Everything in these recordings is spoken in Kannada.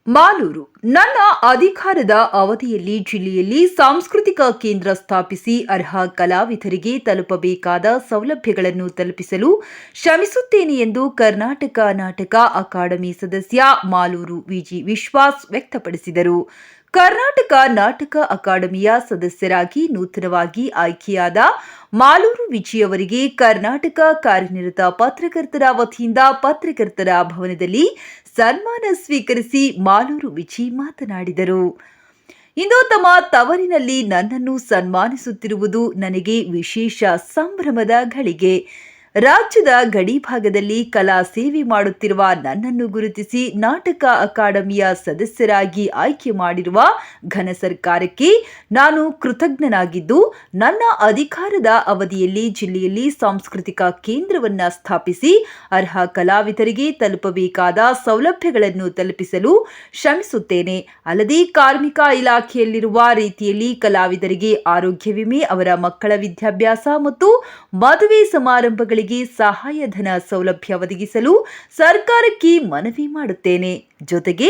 ಮಾಲೂರು ನನ್ನ ಅಧಿಕಾರದ ಅವಧಿಯಲ್ಲಿ ಜಿಲ್ಲೆಯಲ್ಲಿ ಸಾಂಸ್ಕೃತಿಕ ಕೇಂದ್ರ ಸ್ಥಾಪಿಸಿ ಅರ್ಹ ಕಲಾವಿದರಿಗೆ ತಲುಪಬೇಕಾದ ಸೌಲಭ್ಯಗಳನ್ನು ತಲುಪಿಸಲು ಶ್ರಮಿಸುತ್ತೇನೆ ಎಂದು ಕರ್ನಾಟಕ ನಾಟಕ ಅಕಾಡೆಮಿ ಸದಸ್ಯ ಮಾಲೂರು ವಿಜಿ ವಿಶ್ವಾಸ್ ವ್ಯಕ್ತಪಡಿಸಿದರು. ಕರ್ನಾಟಕ ನಾಟಕ ಅಕಾಡೆಮಿಯ ಸದಸ್ಯರಾಗಿ ನೂತನವಾಗಿ ಆಯ್ಕೆಯಾದ ಮಾಲೂರು ವಿಜಿ ಅವರಿಗೆ ಕರ್ನಾಟಕ ಕಾರ್ಯನಿರತ ಪತ್ರಕರ್ತರ ವತಿಯಿಂದ ಪತ್ರಕರ್ತರ ಭವನದಲ್ಲಿ ಸನ್ಮಾನ ಸ್ವೀಕರಿಸಿ ಮಾಲೂರು ವಿಜಿ ಮಾತನಾಡಿದರು. ಇಂದು ತಮ್ಮ ತವರಿನಲ್ಲಿ ನನ್ನನ್ನು ಸನ್ಮಾನಿಸುತ್ತಿರುವುದು ನನಗೆ ವಿಶೇಷ ಸಂಭ್ರಮದ ಘಳಿಗೆ. ರಾಜ್ಯದ ಗಡಿಭಾಗದಲ್ಲಿ ಕಲಾ ಸೇವೆ ಮಾಡುತ್ತಿರುವ ನನ್ನನ್ನು ಗುರುತಿಸಿ ನಾಟಕ ಅಕಾಡೆಮಿಯ ಸದಸ್ಯರಾಗಿ ಆಯ್ಕೆ ಮಾಡಿರುವ ಘನ ಸರ್ಕಾರಕ್ಕೆ ನಾನು ಕೃತಜ್ಞನಾಗಿದ್ದು, ನನ್ನ ಅಧಿಕಾರದ ಅವಧಿಯಲ್ಲಿ ಜಿಲ್ಲೆಯಲ್ಲಿ ಸಾಂಸ್ಕೃತಿಕ ಕೇಂದ್ರವನ್ನು ಸ್ಥಾಪಿಸಿ ಅರ್ಹ ಕಲಾವಿದರಿಗೆ ತಲುಪಬೇಕಾದ ಸೌಲಭ್ಯಗಳನ್ನು ತಲುಪಿಸಲು ಶ್ರಮಿಸುತ್ತೇನೆ. ಅಲ್ಲದೆ ಕಾರ್ಮಿಕ ಇಲಾಖೆಯಲ್ಲಿರುವ ರೀತಿಯಲ್ಲಿ ಕಲಾವಿದರಿಗೆ ಆರೋಗ್ಯ ವಿಮೆ, ಅವರ ಮಕ್ಕಳ ವಿದ್ಯಾಭ್ಯಾಸ ಮತ್ತು ಮದುವೆ ಸಮಾರಂಭಗಳಿಗೆ ಸಹಾಯಧನ ಸೌಲಭ್ಯ ಒದಗಿಸಲು ಸರ್ಕಾರಕ್ಕೆ ಮನವಿ ಮಾಡುತ್ತೇನೆ. ಜೊತೆಗೆ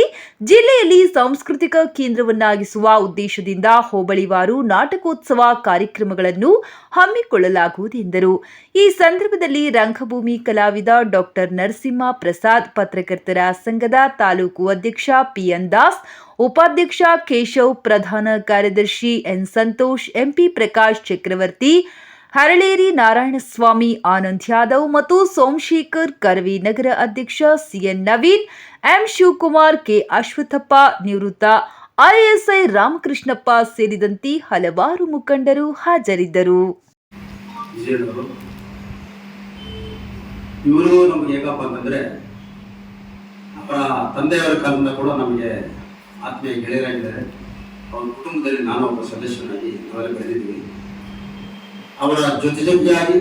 ಜಿಲ್ಲೆಯಲ್ಲಿ ಸಾಂಸ್ಕೃತಿಕ ಕೇಂದ್ರವನ್ನಾಗಿಸುವ ಉದ್ದೇಶದಿಂದ ಹೋಬಳಿವಾರು ನಾಟಕೋತ್ಸವ ಕಾರ್ಯಕ್ರಮಗಳನ್ನು ಹಮ್ಮಿಕೊಳ್ಳಲಾಗುವುದು ಎಂದರು. ಈ ಸಂದರ್ಭದಲ್ಲಿ ರಂಗಭೂಮಿ ಕಲಾವಿದ ಡಾಕ್ಟರ್ ನರಸಿಂಹ ಪ್ರಸಾದ್, ಪತ್ರಕರ್ತರ ಸಂಘದ ತಾಲೂಕು ಅಧ್ಯಕ್ಷ ಪಿಎನ್ ದಾಸ್, ಉಪಾಧ್ಯಕ್ಷ ಕೇಶವ್, ಪ್ರಧಾನ ಕಾರ್ಯದರ್ಶಿ ಎನ್ ಸಂತೋಷ್, ಎಂಪಿ ಪ್ರಕಾಶ್ ಚಕ್ರವರ್ತಿ, ಹರಳೇರಿ ನಾರಾಯಣಸ್ವಾಮಿ, ಆನಂದ್ ಯಾದವ್ ಮತ್ತು ಸೋಮಶೇಖರ್, ಕರವಿ ನಗರ ಅಧ್ಯಕ್ಷ CN Naveen, M Shivakumar, K Ashwathappa, ನಿವೃತ್ತ ಐಎಸ್ಐ ರಾಮಕೃಷ್ಣಪ್ಪ ಸೇರಿದಂತೆ ಹಲವಾರು ಮುಖಂಡರು ಹಾಜರಿದ್ದರು. ಇವರು ನಮಗೆ ಹೇಗಪ್ಪ ಅಂತಂದ್ರೆ ಅವರ ತಂದೆಯವರ ಕಾಲದಿಂದ ಕೂಡ ನಮಗೆ ಆತ್ಮೀಯ ಗೆಳೆಯರಾಗಿದ್ದಾರೆ. ಅವರ ಕುಟುಂಬದಲ್ಲಿ ನಾನು ಒಬ್ಬ ಸದಸ್ಯನಾಗಿ ನಾವೆಲ್ಲ ಬೆಳೆದಿದ್ದೀವಿ. ಅವರ ಜೊತೆಯಾಗಿ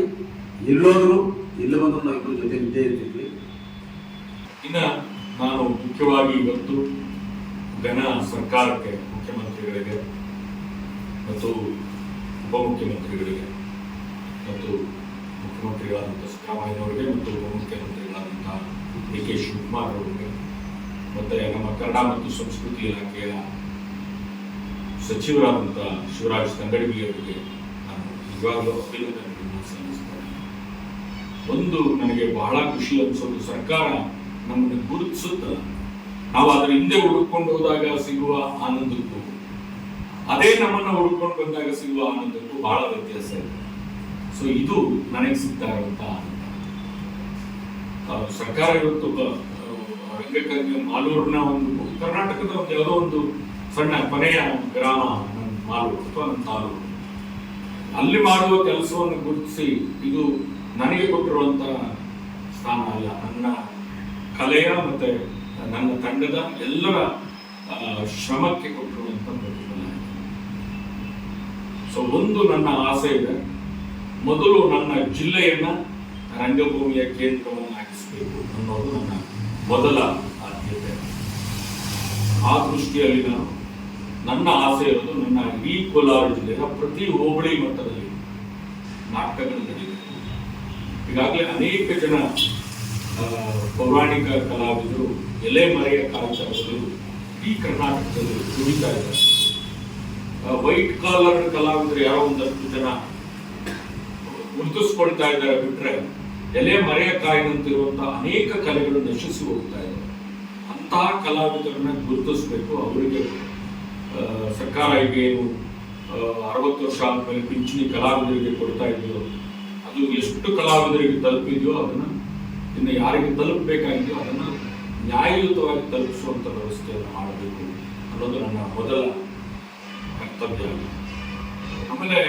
ಎಲ್ಲೋದ್ರು ಎಲ್ಲ ಬಂದ್ರು ನಾವಿಬ್ಬರು ಜೊತೆ ಇದ್ದೇ ಇರ್ತಿದ್ವಿ. ಇನ್ನು ನಾನು ಮುಖ್ಯವಾಗಿ ಇವತ್ತು ಘನ ಸರ್ಕಾರಕ್ಕೆ, ಮುಖ್ಯಮಂತ್ರಿಗಳಿಗೆ ಮತ್ತು ಉಪಮುಖ್ಯಮಂತ್ರಿಗಳಿಗೆ ಮತ್ತು ಮುಖ್ಯಮಂತ್ರಿಗಳಾದಂಥ ಸಿದ್ದರಾಮಯ್ಯನವರಿಗೆ ಮತ್ತು ಉಪಮುಖ್ಯಮಂತ್ರಿಗಳಾದಂಥ ಡಿ ಕೆ ಶಿವಕುಮಾರ್ ಅವರಿಗೆ ಮತ್ತು ನಮ್ಮ ಕನ್ನಡ ಮತ್ತು ಸಂಸ್ಕೃತಿ ಇಲಾಖೆಯ ಸಚಿವರಾದಂಥ ಶಿವರಾಜ್ ತಂಗಡಗಿ ಅವರಿಗೆ ನಾನು ನಿಜವಾಗಲೂ ಅಭಿನಂದನೆಗಳನ್ನು ಸಲ್ಲಿಸ್ತೇನೆ. ಒಂದು ನನಗೆ ಬಹಳ ಖುಷಿ ಅನಿಸೋದು, ಸರ್ಕಾರ ನಮ್ಮನ್ನು ಗುರುತಿಸುತ್ತಲ್ಲ, ನಾವು ಅದರ ಹಿಂದೆ ಹುಡುಕೊಂಡು ಹೋದಾಗ ಸಿಗುವ ಆನಂದಕ್ಕೂ ಅದೇ ನಮ್ಮನ್ನು ಹುಡುಕೊಂಡು ಬಂದಾಗ ಸಿಗುವ ಆನಂದಕ್ಕೂ ಬಹಳ ವ್ಯತ್ಯಾಸ ಇದೆ. ಸೊ ಇದು ನನಗೆ ಸಿಗ್ತಾ ಇರುವಂತ ಆನಂದ. ಸರ್ಕಾರ ಇವತ್ತು ರಂಗಕರ್ಮಿ ಮಾಲೂರಿನ ಒಂದು ಕರ್ನಾಟಕದ ಒಂದು ಯಾವುದೋ ಒಂದು ಸಣ್ಣ ಕೊನೆಯ ಗ್ರಾಮ ಮಾಲೂರು ಅಥವಾ ನನ್ನ ತಾಲೂರು, ಅಲ್ಲಿ ಮಾಡುವ ಕೆಲಸವನ್ನು ಗುರುತಿಸಿ ಇದು ನನಗೆ ಕೊಟ್ಟಿರುವಂತ ಸ್ಥಾನ ಅಲ್ಲ, ನನ್ನ ಕಲೆಯ ಮತ್ತೆ ನನ್ನ ತಂಡದ ಎಲ್ಲರ ಶ್ರಮಕ್ಕೆ ಕೊಟ್ಟಿರುವಂತ ಪ್ರತಿಫಲ. ಸೊ ಒಂದು ನನ್ನ ಆಸೆ ಇದೆ, ಮೊದಲು ನನ್ನ ಜಿಲ್ಲೆಯನ್ನ ರಂಗಭೂಮಿಯ ಕೇಂದ್ರವನ್ನು ಆಗಿಸಬೇಕು ಅನ್ನೋದು ನನ್ನ ಮೊದಲ ಆದ್ಯತೆ. ಆ ದೃಷ್ಟಿಯಲ್ಲಿ ನನ್ನ ಆಸೆ ಇರೋದು ನನ್ನ ಇಡೀ ಕೋಲಾರ ಜಿಲ್ಲೆಯ ಪ್ರತಿ ಹೋಬಳಿ ಮಟ್ಟದಲ್ಲಿ ನಾಟಕಗಳು ನಡೆಯಬೇಕು. ಈಗಾಗಲೇ ಅನೇಕ ಜನ ಪೌರಾಣಿಕ ಕಲಾವಿದರು ಎಲೆಮರೆಯ ಕಾಲ್ಚಾರಗಳು ಈ ಕರ್ನಾಟಕದಲ್ಲಿ ದುಡಿತಾ ಇದ್ದಾರೆ. ವೈಟ್ ಕಾಲರ್ ಕಲಾವಿದರು ಯಾರೋ ಒಂದಷ್ಟು ಜನ ಗುರುತಿಸ್ಕೊಳ್ತಾ ಇದ್ದಾರೆ ಬಿಟ್ರೆ, ಎಲೆ ಮರೆಯ ಕಾಯಿನಂತಿರುವಂತಹ ಅನೇಕ ಕಲೆಗಳು ನಶಿಸಿ ಹೋಗ್ತಾ ಇದ್ದಾರೆ. ಅಂತಹ ಕಲಾವಿದರನ್ನ ಗುರುತಿಸ್ಬೇಕು. ಅವರಿಗೆ ಸರ್ಕಾರ ಈಗ ಏನು 60 ವರ್ಷ ಆದ್ಮೇಲೆ ಪಿಂಚಣಿ ಕಲಾವಿದರಿಗೆ ಕೊಡ್ತಾ ಇದೆಯೋ, ಅದು ಎಷ್ಟು ಕಲಾವಿದರಿಗೆ ತಲುಪಿದೆಯೋ ಅದನ್ನ ಇನ್ನು ಯಾರಿಗೆ ತಲುಪಬೇಕಾಗಿದೆಯೋ ಅದನ್ನ ನ್ಯಾಯಯುತವಾಗಿ ತಲುಪಿಸುವಂತ ವ್ಯವಸ್ಥೆಯನ್ನು ಮಾಡಬೇಕು ಅನ್ನೋದು ನನ್ನ ಮೊದಲ ಕರ್ತವ್ಯ. ಆಮೇಲೆ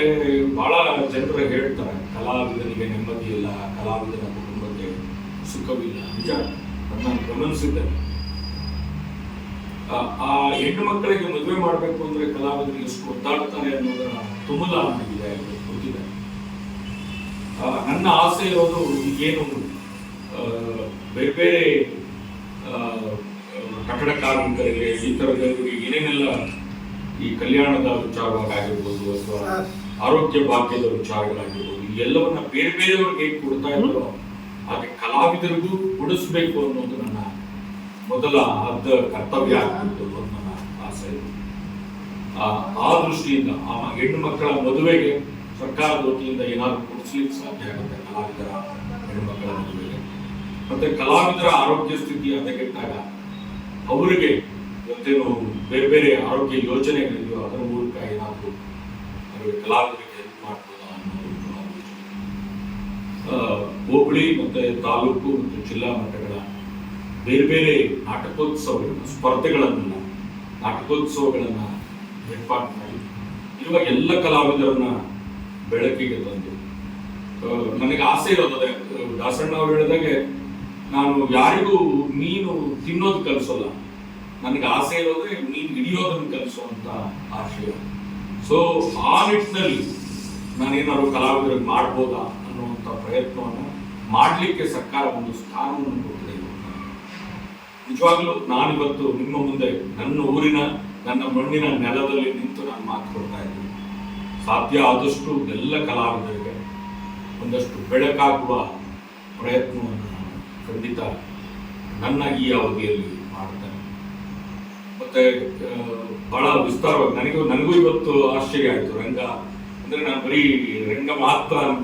ಬಹಳ ಜನರು ಹೇಳ್ತಾರೆ, ಕಲಾವಿದನಿಗೆ ನೆಮ್ಮದಿ ಇಲ್ಲ, ಕಲಾವಿದನ ಕುಟುಂಬಕ್ಕೆ ಸುಖವಿಲ್ಲ. ನಿಜ, ನಾನು ಗಮನಿಸಿದ್ದೇನೆ. ಆ ಹೆಣ್ಣು ಮಕ್ಕಳಿಗೆ ಮದುವೆ ಮಾಡಬೇಕು ಅಂದ್ರೆ ಕಲಾವಿದರಿಗೆ ಎಷ್ಟು ಒದ್ದಾಡ್ತಾರೆ ಅನ್ನೋದರ ತುಮುಲ ನನಗಿದೆ, ಗೊತ್ತಿದೆ. ನನ್ನ ಆಸೆ ಇರೋದು ಈಗೇನು ಬೇರೆ ಬೇರೆ ಕಟ್ಟಡ ಕಾರ್ಮಿಕರಿಗೆ, ಈ ಥರದವರಿಗೆ ಏನೇನೆಲ್ಲ ಈ ಕಲ್ಯಾಣದ ವಿಚಾರವಾಗಿರ್ಬೋದು ಅಥವಾ ಆರೋಗ್ಯ ಭಾಗ್ಯದ ವಿಚಾರಗಳಾಗಿರ್ಬೋದು, ಈ ಎಲ್ಲವನ್ನ ಬೇರೆ ಬೇರೆಯವ್ರಿಗೆ ಹೇಗೆ ಕೊಡ್ತಾ ಇದ್ದಾರೋ ಹಾಗೆ ಕಲಾವಿದರಿಗೂ ಕೊಡಿಸ್ಬೇಕು ಅನ್ನೋದು ನನ್ನ ಮೊದಲ ಅರ್ಧ ಕರ್ತವ್ಯ ಆಗಬೇಕು ಅನ್ನೋದು ನನ್ನ ಆಸೆ ಇದೆ. ಆ ದೃಷ್ಟಿಯಿಂದ ಆ ಹೆಣ್ಣು ಮಕ್ಕಳ ಮದುವೆಗೆ ಸರ್ಕಾರದ ವತಿಯಿಂದ ಏನಾದರೂ ಕೊಡಿಸ್ಲಿಕ್ಕೆ ಸಾಧ್ಯ ಆಗುತ್ತೆ. ಕಲಾವಿದರ ಹೆಣ್ಣು ಮಕ್ಕಳ ಮದುವೆಗೆ ಮತ್ತೆ ಕಲಾವಿದರ ಆರೋಗ್ಯ ಸ್ಥಿತಿ ಹದಗೆಟ್ಟಾಗ ಅವರಿಗೆ ಇವತ್ತೇನು ಬೇರೆ ಬೇರೆ ಆರೋಗ್ಯ ಯೋಜನೆಗಳಿದೆಯೋ ಅದರ ಮೂಲಕ ಏನಾದರೂ ಅವರಿಗೆ ಕಲಾವಿದರಿಗೆ ಹೆಲ್ಪ್ ಮಾಡ್ಬೋದಾ ಅನ್ನೋದು ಹೋಬಳಿ ಮತ್ತೆ ತಾಲೂಕು ಮತ್ತು ಜಿಲ್ಲಾ ಮಟ್ಟಗಳ ಬೇರೆ ಬೇರೆ ನಾಟಕೋತ್ಸವಗಳನ್ನ ಸ್ಪರ್ಧೆಗಳನ್ನ ನಾಟಕೋತ್ಸವಗಳನ್ನ ಏರ್ಪಾಡು ಮಾಡಿ ಇರುವ ಎಲ್ಲ ಕಲಾವಿದರನ್ನ ಬೆಳಕಿಗೆ ತಂದು ನನಗೆ ಆಸೆ ಇರೋದೇ ದಾಸಣ್ಣ ಅವರು ಹೇಳಿದಾಗೆ ನಾನು ಯಾರಿಗೂ ಮೀನು ತಿನ್ನೋದು ಕಲಿಸೋಲ್ಲ, ನನಗೆ ಆಸೆ ಇರೋದೇ ಮೀನು ಹಿಡಿಯೋದನ್ನು ಕಲಿಸುವಂತ ಆಶಯ. ಸೊ ಆ ನಿಟ್ಟಿನಲ್ಲಿ ನಾನೇನಾದ್ರು ಕಲಾವಿದರಿಗೆ ಮಾಡ್ಬೋದಾ ಅನ್ನುವಂಥ ಪ್ರಯತ್ನವನ್ನು ಮಾಡಲಿಕ್ಕೆ ಸರ್ಕಾರ ಒಂದು ಸ್ಥಾನವನ್ನು ಕೊಟ್ಟಿದೆ. ನಿಜವಾಗ್ಲೂ ನಾನಿವತ್ತು ನಿಮ್ಮ ಮುಂದೆ ನನ್ನ ಊರಿನ ನನ್ನ ಮಣ್ಣಿನ ನೆಲದಲ್ಲಿ ನಿಂತು ನಾನು ಮಾತು ಕೊಡ್ತಾ ಇದ್ದೀನಿ. ಸಾಧ್ಯ ಆದಷ್ಟು ಎಲ್ಲ ಕಲಾವಿದರಿಗೆ ಒಂದಷ್ಟು ಬೆಳಕಾಗುವ ಪ್ರಯತ್ನವನ್ನು ಖಂಡಿತ ನನ್ನ ಈ ಅವಧಿಯಲ್ಲಿ ಮಾಡ್ತೇನೆ. ಮತ್ತೆ ಬಹಳ ವಿಸ್ತಾರವಾಗಿ ನನಗೂ ಇವತ್ತು ಆಶ್ಚರ್ಯ ಆಯಿತು. ರಂಗ ಅಂದರೆ ನಾನು ಬರೀ ರಂಗ ಮಾತ್ರ